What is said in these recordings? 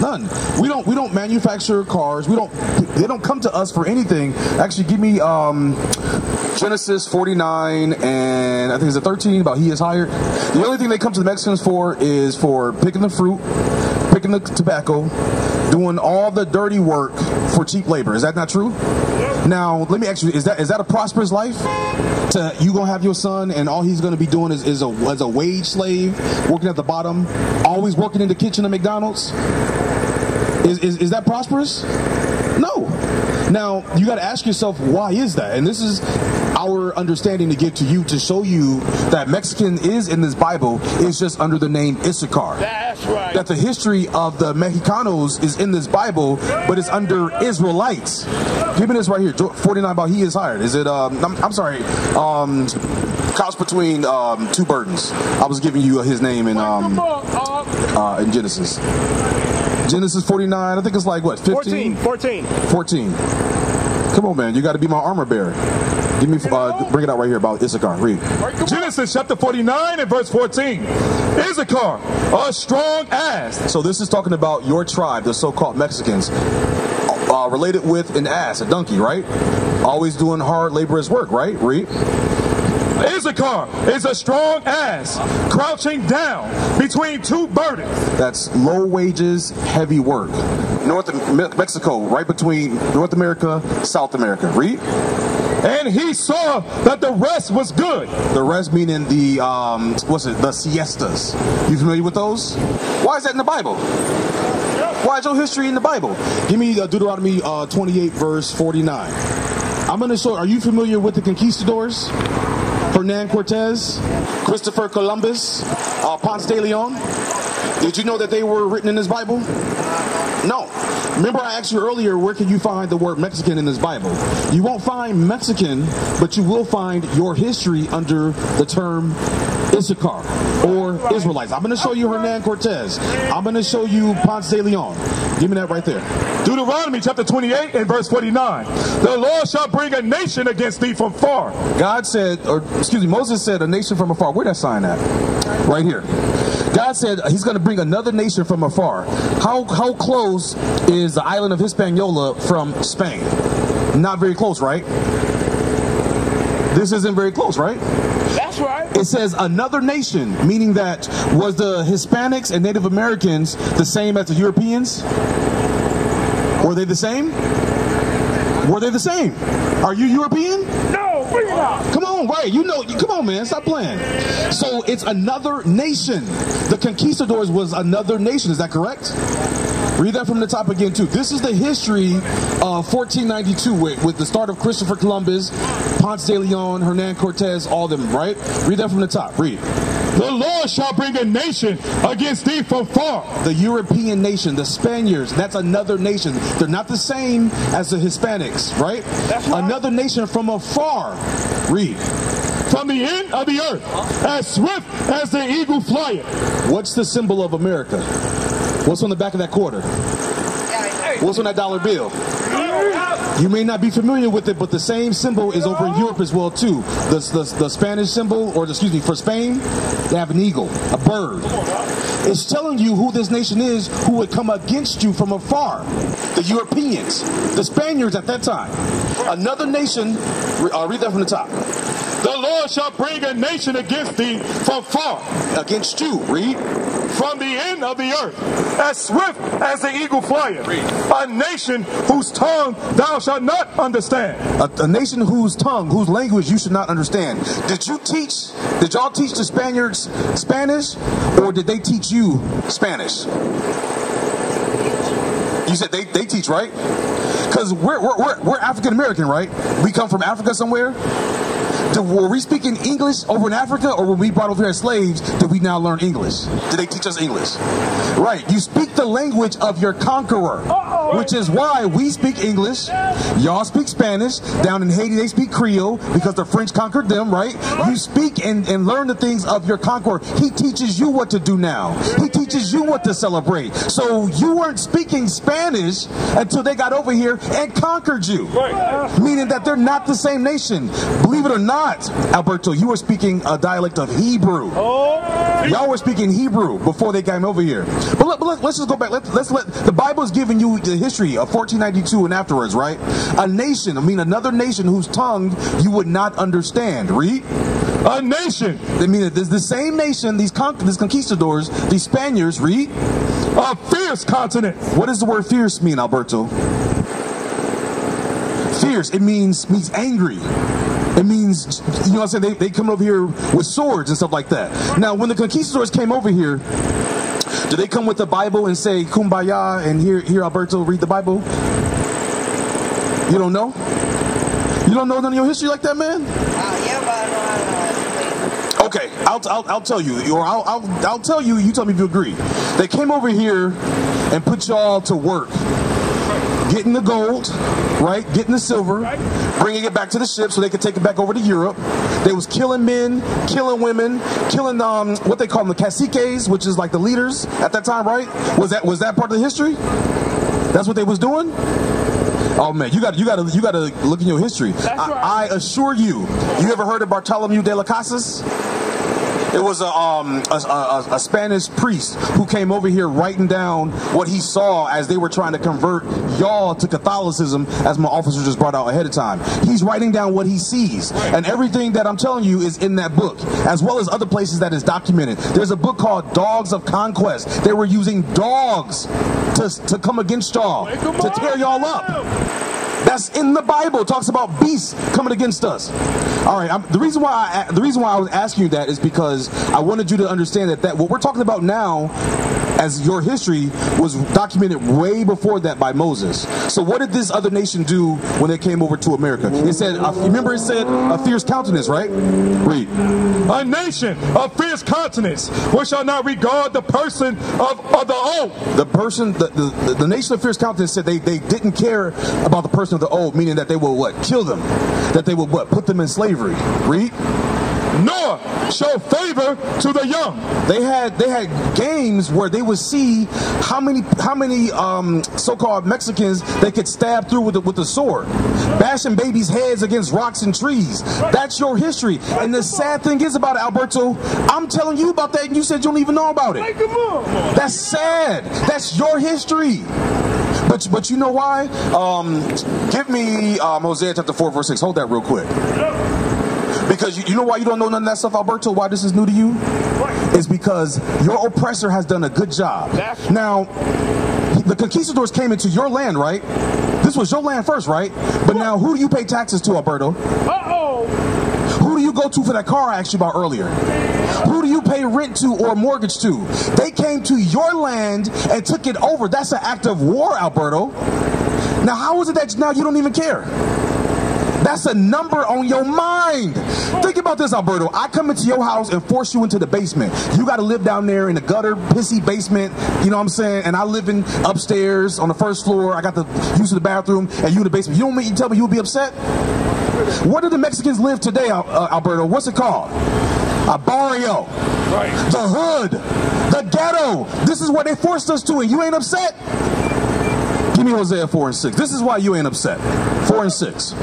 None. We don't manufacture cars. They don't come to us for anything. Actually, give me Genesis 49 and I think it's a 13 about he is hired. The only thing they come to the Mexicans for is for picking the fruit, picking the tobacco, doing all the dirty work for cheap labor. Is that not true? Now, let me ask you, is that a prosperous life? You gonna have your son and all he's gonna be doing is a wage slave, working at the bottom, always working in the kitchen at McDonald's? Is that prosperous? No. Now, you got to ask yourself, why is that? And this is our understanding to give to you, to show you that Mexican is in this Bible, is just under the name Issachar. That's right. That the history of the Mexicanos is in this Bible, but it's under Israelites. Give me this right here, 49 about he is hired. Is it, I'm sorry, cross between two burdens. I was giving you his name in Genesis. Genesis 49, I think it's like what, 15? 14. Come on, man, you got to be my armor bearer. Give me, bring it out right here about Issachar. Read. Genesis chapter 49 and verse 14. Issachar, a strong ass. So this is talking about your tribe, the so-called Mexicans, related with an ass, a donkey, right? Always doing hard, laborious work, right? Read. Issachar is a strong ass, crouching down between two burdens. That's low wages, heavy work. Mexico, right between North America, South America. Read. And he saw that the rest was good. The rest meaning the, the siestas. You familiar with those? Why is that in the Bible? Why is your history in the Bible? Give me Deuteronomy 28 verse 49. I'm going to show, are you familiar with the conquistadors? Hernan Cortez, Christopher Columbus, Ponce de Leon. Did you know that they were written in this Bible? No. Remember I asked you earlier, where can you find the word Mexican in this Bible? You won't find Mexican, but you will find your history under the term Issachar or Israelites. I'm going to show you Hernan Cortez. I'm going to show you Ponce de Leon. Give me that right there. Deuteronomy chapter 28 and verse 49. The Lord shall bring a nation against thee from far. God said, or excuse me, Moses said a nation from afar. Where'd that sign at? Right here. God said he's going to bring another nation from afar. How close is the island of Hispaniola from Spain? Not very close, right? This isn't very close, right? That's right. It says another nation, meaning that was the Hispanics and Native Americans the same as the Europeans? Were they the same? Were they the same? Are you European? No, bring it out. Come on, right? You know, come on, man, stop playing. So it's another nation. The conquistadors was another nation. Is that correct? Read that from the top again, too. This is the history of 1492 with the start of Christopher Columbus, Ponce de Leon, Hernan Cortez, all of them, right? Read that from the top. Read. The Lord shall bring a nation against thee from far. The European nation, the Spaniards, that's another nation. They're not the same as the Hispanics, right? That's right. Another nation from afar. Read. From the end of the earth, as swift as the eagle flieth. What's the symbol of America? What's on the back of that quarter? What's on that dollar bill? You may not be familiar with it, but the same symbol is over in Europe as well too. The Spanish symbol, or excuse me, for Spain, they have an eagle, a bird. It's telling you who this nation is, who would come against you from afar. The Europeans, the Spaniards at that time. Another nation, read that from the top. The Lord shall bring a nation against thee from far. Against you, read. From the end of the earth, as swift as the eagle flieth. A nation whose tongue thou shalt not understand. A nation whose tongue, whose language you should not understand. Did y'all teach the Spaniards Spanish, or did they teach you Spanish? You said they teach, right? Because we're African American, right? We come from Africa somewhere. Were we speaking English over in Africa, or when we brought over here as slaves, did we now learn English? Did they teach us English? Right. You speak the language of your conqueror, which is why we speak English. Y'all speak Spanish. Down in Haiti, they speak Creole because the French conquered them, right? You speak and learn the things of your conqueror. He teaches you what to do now. He teaches you what to celebrate. So you weren't speaking Spanish until they got over here and conquered you. Meaning that they're not the same nation. Believe it or not, Alberto, you were speaking a dialect of Hebrew. Y'all were speaking Hebrew before they came over here. But let's just go back. Let's let the Bible is giving you the history of 1492 and afterwards, right? A nation, another nation whose tongue you would not understand. Read. A nation. I mean, the same nation, these conquistadors, these Spaniards. Read. A fierce continent. What does the word fierce mean, Alberto? Fierce. It means angry. It means, you know what I'm saying, they come over here with swords and stuff like that. Now, when the conquistadors came over here, did they come with the Bible and say, Kumbaya, and here, Alberto, read the Bible? You don't know? You don't know none of your history like that, man? Yeah, but I know how to Okay, I'll tell you, or I'll tell you, you tell me if you agree. They came over here and put y'all to work. Getting the gold, right? Getting the silver, bringing it back to the ship so they could take it back over to Europe. They was killing men, killing women, killing what they call them, the caciques, which is like the leaders at that time, right? Was that part of the history? That's what they was doing? Oh man, you got to look in your history. I assure you. You ever heard of Bartholomew de las Casas? It was a Spanish priest who came over here writing down what he saw as they were trying to convert y'all to Catholicism, as my officer just brought out ahead of time. He's writing down what he sees, and everything that I'm telling you is in that book, as well as other places that is documented. There's a book called Dogs of Conquest. They were using dogs to come against y'all, to tear y'all up. That's in the Bible. It talks about beasts coming against us. All right. The reason why I was asking you that is because I wanted you to understand that what we're talking about now, as your history, was documented way before that by Moses. So what did this other nation do when they came over to America? It said, remember, it said a fierce countenance, right? Read. A nation of fierce countenance, which shall not regard the person of the old. The person, the nation of fierce countenance said they didn't care about the person of the old, meaning that they will what? Kill them. That they will what? Put them in slavery. Read. Nor show favor to the young. They had games where they would see how many so-called Mexicans they could stab through with the sword, bashing babies' heads against rocks and trees. That's your history. And the sad thing is about it, Alberto, I'm telling you about that, and you said you don't even know about it. That's sad. That's your history. But you know why? Give me Hosea chapter 4 verse 6. Hold that real quick. Because you know why you don't know none of that stuff, Alberto? Why this is new to you? It's because your oppressor has done a good job. Now, the conquistadors came into your land, right? This was your land first, right? But now, who do you pay taxes to, Alberto? Who do you go to for that car I asked you about earlier? Who do you pay rent to or mortgage to? They came to your land and took it over. That's an act of war, Alberto. Now, how is it that now you don't even care? That's a number on your mind. Think about this, Alberto. I come into your house and force you into the basement. You got to live down there in the gutter, pissy basement. You know what I'm saying? And I live in upstairs on the first floor. I got the use of the bathroom, and you in the basement. You don't mean you tell me you would be upset? Where do the Mexicans live today, Alberto? What's it called? A barrio. Right. The hood. The ghetto. This is what they forced us to, and you ain't upset? Give me Hosea 4 and 6. This is why you ain't upset. 4 and 6.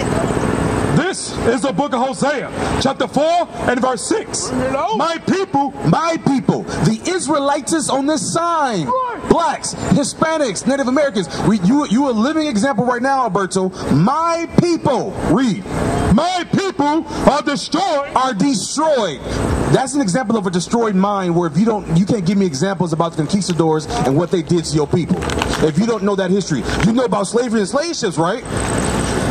This is the book of Hosea, chapter 4 and verse 6. My people, the Israelites on this sign, blacks, Hispanics, Native Americans. You a living example right now, Alberto. My people, read. My people are destroyed. That's an example of a destroyed mind, where if you can't give me examples about the conquistadors and what they did to your people. If you don't know that history, you know about slavery and slave ships, right?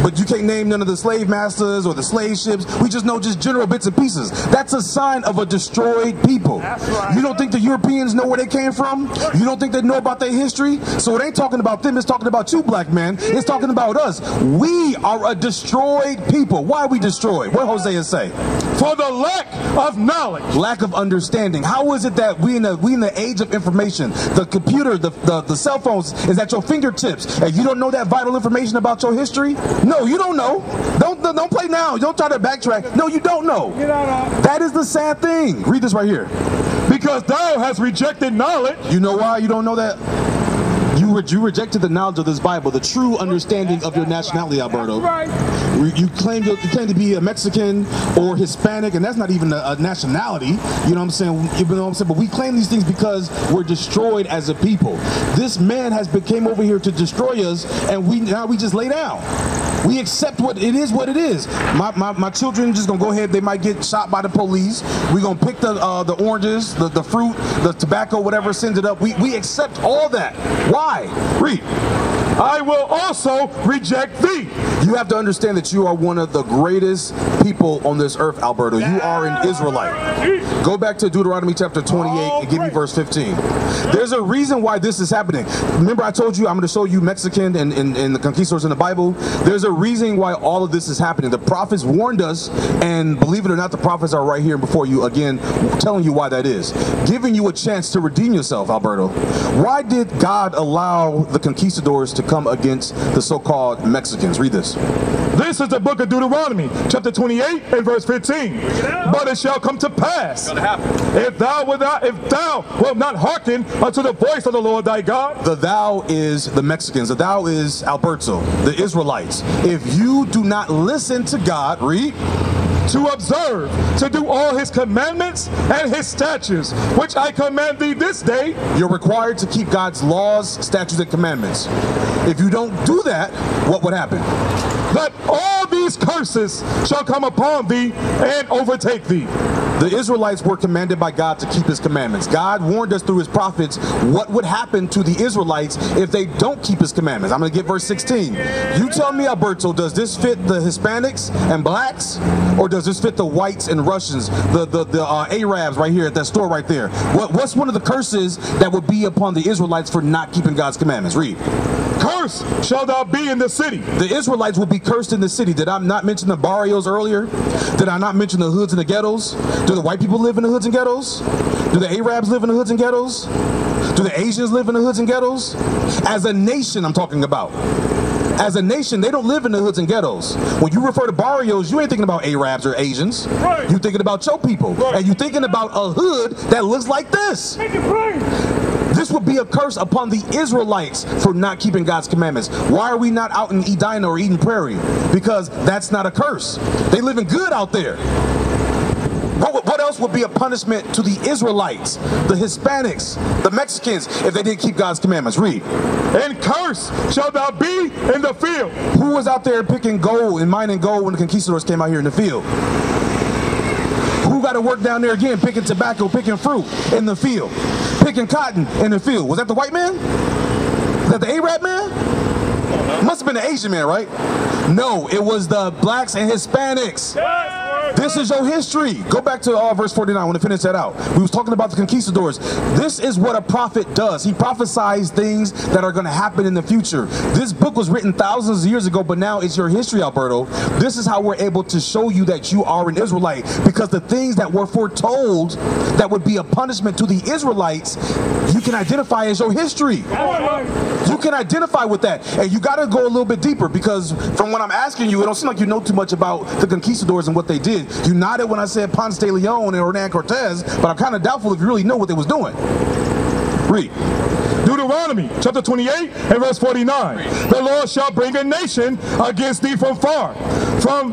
But you can't name none of the slave masters or the slave ships. We just know just general bits and pieces. That's a sign of a destroyed people. You don't think the Europeans know where they came from? You don't think they know about their history? So it ain't talking about them, it's talking about you, black man. It's talking about us. We are a destroyed people. Why are we destroyed? What Hosea say? For the lack of knowledge. Lack of understanding. How is it that we in the age of information, the computer, the cell phones is at your fingertips, and you don't know that vital information about your history? No, you don't know. Don't play now. Don't try to backtrack. No, you don't know. That is the sad thing. Read this right here. Because thou hast rejected knowledge. You know why you don't know that? You You rejected the knowledge of this Bible, the true understanding of your nationality, Alberto. You claim to be a Mexican or Hispanic, and that's not even a nationality. You know what I'm saying? But we claim these things because we're destroyed as a people. This man came over here to destroy us, and now we just lay down. We accept what it is. My children just gonna go ahead. They might get shot by the police. We gonna pick the oranges, the fruit, the tobacco, whatever sends it up. We accept all that. Why? Read. I will also reject thee. You have to understand that you are one of the greatest people on this earth, Alberto. You are an Israelite. Go back to Deuteronomy chapter 28 and give me verse 15. There's a reason why this is happening. Remember I told you I'm going to show you Mexican and the conquistadors in the Bible. There's a reason why all of this is happening. The prophets warned us, and believe it or not, the prophets are right here before you again, telling you why that is. Giving you a chance to redeem yourself, Alberto. Why did God allow the conquistadors to come against the so-called Mexicans? Read this. This is the book of Deuteronomy, chapter 28 and verse 15. But it shall come to pass, if thou wilt not hearken unto the voice of the Lord thy God. The thou is the Mexicans. The thou is Alberto, the Israelites. If you do not listen to God, read. To observe, to do all his commandments and his statutes, which I command thee this day. You're required to keep God's laws, statutes, and commandments. If you don't do that, what would happen? That all these curses shall come upon thee and overtake thee. The Israelites were commanded by God to keep his commandments. God warned us through his prophets what would happen to the Israelites if they don't keep his commandments. I'm going to get verse 16. You tell me, Alberto, does this fit the Hispanics and blacks? Or does this fit the whites and Russians, the Arabs right here at that store right there? What's one of the curses that would be upon the Israelites for not keeping God's commandments? Read. Curse shall thou be in the city. The Israelites will be cursed in the city. Did I not mention the barrios earlier? Did I not mention the hoods and the ghettos? Do the white people live in the hoods and ghettos? Do the Arabs live in the hoods and ghettos? Do the Asians live in the hoods and ghettos? As a nation, I'm talking about. As a nation, they don't live in the hoods and ghettos. When you refer to barrios, you ain't thinking about Arabs or Asians. Right. You're thinking about your people. Right. And you're thinking about a hood that looks like this. This would be a curse upon the Israelites for not keeping God's commandments. Why are we not out in Edina or Eden Prairie? Because that's not a curse. They living good out there. What else would be a punishment to the Israelites, the Hispanics, the Mexicans, if they didn't keep God's commandments? Read. And curse shall thou be in the field. Who was out there picking gold and mining gold when the conquistadors came out here in the field? Who got to work down there again, picking tobacco, picking fruit in the field, picking cotton in the field? Was that the white man? Was that the Arab man? Must have been the Asian man, right? No, it was the blacks and Hispanics. This is your history. Go back to verse 49. I want to finish that out. We was talking about the conquistadors. This is what a prophet does. He prophesies things that are going to happen in the future. This book was written thousands of years ago, but now it's your history, Alberto. This is how we're able to show you that you are an Israelite, because the things that were foretold that would be a punishment to the Israelites, you can identify as your history. You can identify with that. And you got to go a little bit deeper, because from what I'm asking you, it don't seem like you know too much about the conquistadors and what they did. You nodded when I said Ponce de Leon and Hernan Cortez, but I'm kind of doubtful if you really know what they was doing. Read. Deuteronomy chapter 28 and verse 49. The Lord shall bring a nation against thee from far, from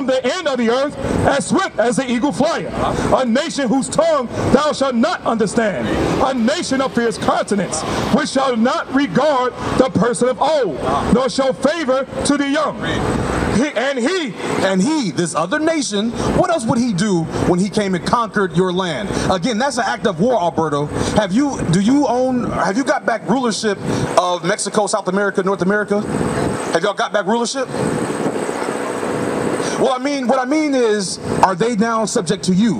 the end of the earth, as swift as the eagle flieth. A nation whose tongue thou shalt not understand. A nation of fierce countenance, which shall not regard the person of old, nor show favor to the young. He, this other nation, what else would he do when he came and conquered your land? Again, that's an act of war, Alberto. Have you got back rulership of Mexico, South America, North America? Have y'all got back rulership? Well, what I mean is, are they now subject to you?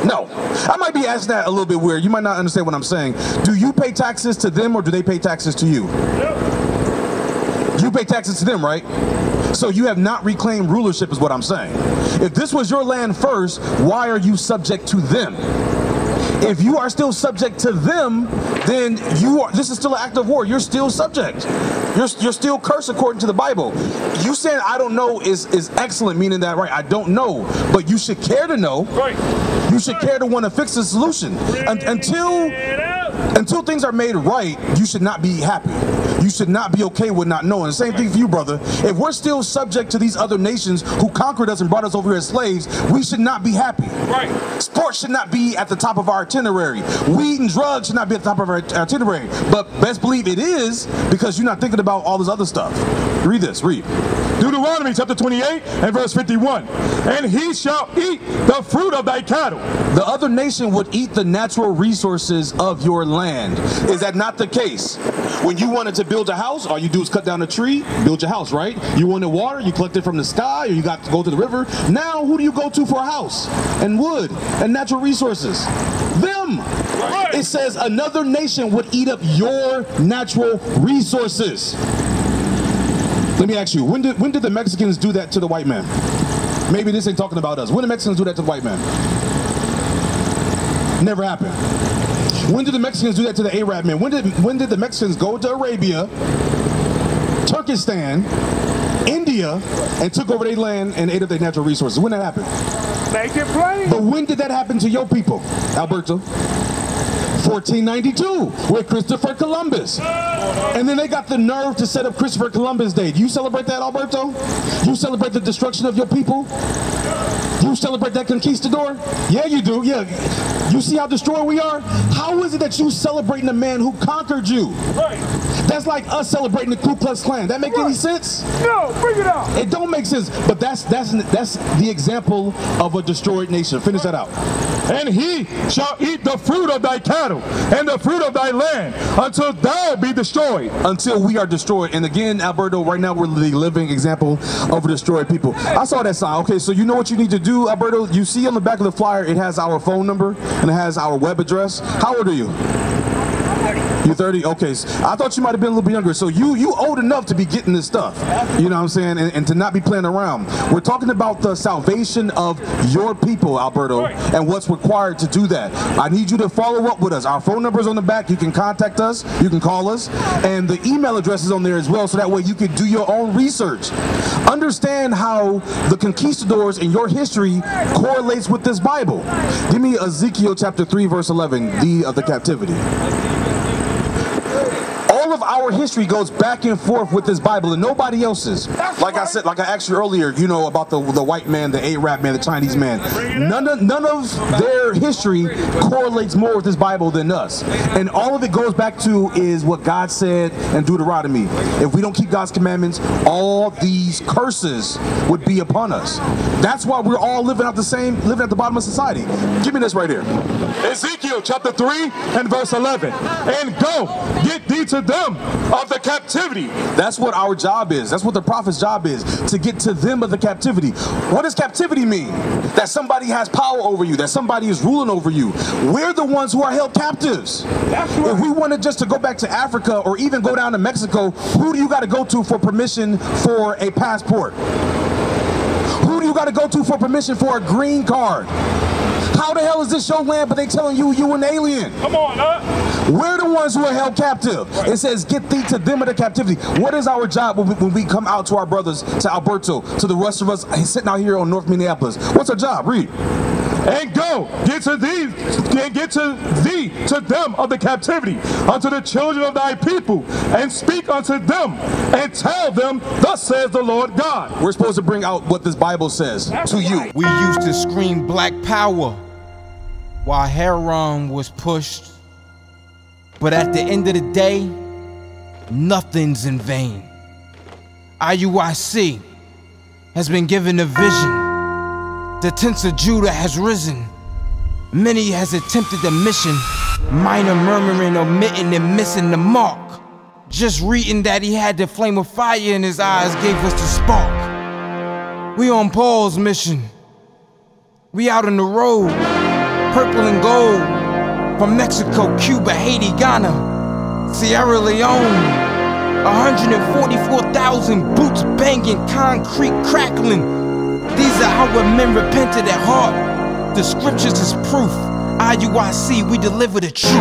No. I might be asking that a little bit weird. You might not understand what I'm saying. Do you pay taxes to them, or do they pay taxes to you? You pay taxes to them, right? So you have not reclaimed rulership is what I'm saying. If this was your land first, why are you subject to them? If you are still subject to them, then this is still an act of war. You're still subject. You're still cursed according to the Bible. You saying I don't know is excellent, meaning that, right, I don't know, but you should care to know. Right. You should care to want to fix the solution. Until things are made right, you should not be happy. You should not be okay with not knowing. The same thing for you, brother. If we're still subject to these other nations who conquered us and brought us over here as slaves, we should not be happy. Right. Sports should not be at the top of our itinerary. Weed and drugs should not be at the top of our itinerary. But best believe it is, because you're not thinking about all this other stuff. Read this, read. Deuteronomy chapter 28 and verse 51. And he shall eat the fruit of thy cattle. The other nation would eat the natural resources of your land. Is that not the case? When you wanted to build a house, all you do is cut down a tree, build your house, right? You wanted water, you collect it from the sky, or you got to go to the river. Now, who do you go to for a house and wood and natural resources? Them. Right. It says another nation would eat up your natural resources. Let me ask you, when did the Mexicans do that to the white man? Maybe this ain't talking about us. When did the Mexicans do that to the white man? Never happened. When did the Mexicans do that to the Arab man? When did the Mexicans go to Arabia, Turkestan, India, and took over their land and ate up their natural resources? When that happened? Make it plain. But when did that happen to your people, Alberto? 1492 with Christopher Columbus. And then they got the nerve to set up Christopher Columbus Day. Do you celebrate that, Alberto? You celebrate the destruction of your people? You celebrate that conquistador? Yeah, you do. Yeah. You see how destroyed we are? How is it that you celebrating the man who conquered you? Right. That's like us celebrating the Ku Klux Klan. That make any sense? No, bring it out. It don't make sense. But that's the example of a destroyed nation. Finish that out. And he shall eat the fruit of thy cattle and the fruit of thy land until thou be destroyed. Until we are destroyed. And again, Alberto, right now we're the living example of a destroyed people. I saw that sign. Okay, so you know what you need to do, Alberto? You see on the back of the flyer, it has our phone number and it has our web address. How old are you? You're 30? Okay. I thought you might have been a little bit younger. So you old enough to be getting this stuff. You know what I'm saying? And to not be playing around. We're talking about the salvation of your people, Alberto, and what's required to do that. I need you to follow up with us. Our phone number is on the back. You can contact us. You can call us. And the email address is on there as well, so that way you can do your own research. Understand how the conquistadors in your history correlates with this Bible. Give me Ezekiel chapter 3, verse 11, D of the captivity. All of our history goes back and forth with this Bible and nobody else's. Like I said, like I asked you earlier, you know, about the white man, the Arab man, the Chinese man. None of their history correlates more with this Bible than us. And all of it goes back to is what God said in Deuteronomy. If we don't keep God's commandments, all these curses would be upon us. That's why we're all living at the bottom of society. Give me this right here. Ezekiel chapter 3 and verse 11. And go, get thee to them of the captivity. That's what our job is. That's what the prophet's job is, to get to them of the captivity. What does captivity mean? That somebody has power over you, that somebody is ruling over you. We're the ones who are held captives. That's right. If we wanted just to go back to Africa or even go down to Mexico, who do you got to go to for permission for a passport? Who do you got to go to for permission for a green card? How the hell is this your land, but they telling you an alien? Come on, We're the ones who are held captive. It says, get thee to them of the captivity. What is our job when we come out to our brothers, to Alberto, to the rest of us sitting out here on North Minneapolis? What's our job? Read. And go, get to thee to them of the captivity, unto the children of thy people, and speak unto them, and tell them, thus says the Lord God. We're supposed to bring out what this Bible says to you. We used to scream black power while Heron was pushed. But at the end of the day, nothing's in vain. IUIC has been given a vision. The tents of Judah has risen. Many has attempted the mission. Minor murmuring, omitting, and missing the mark. Just reading that he had the flame of fire in his eyes gave us the spark. We on Paul's mission. We out on the road. Purple and gold. From Mexico, Cuba, Haiti, Ghana, Sierra Leone. 144,000 boots banging, concrete crackling. These are our men repented at heart. The scriptures is proof. IUIC, we deliver the truth.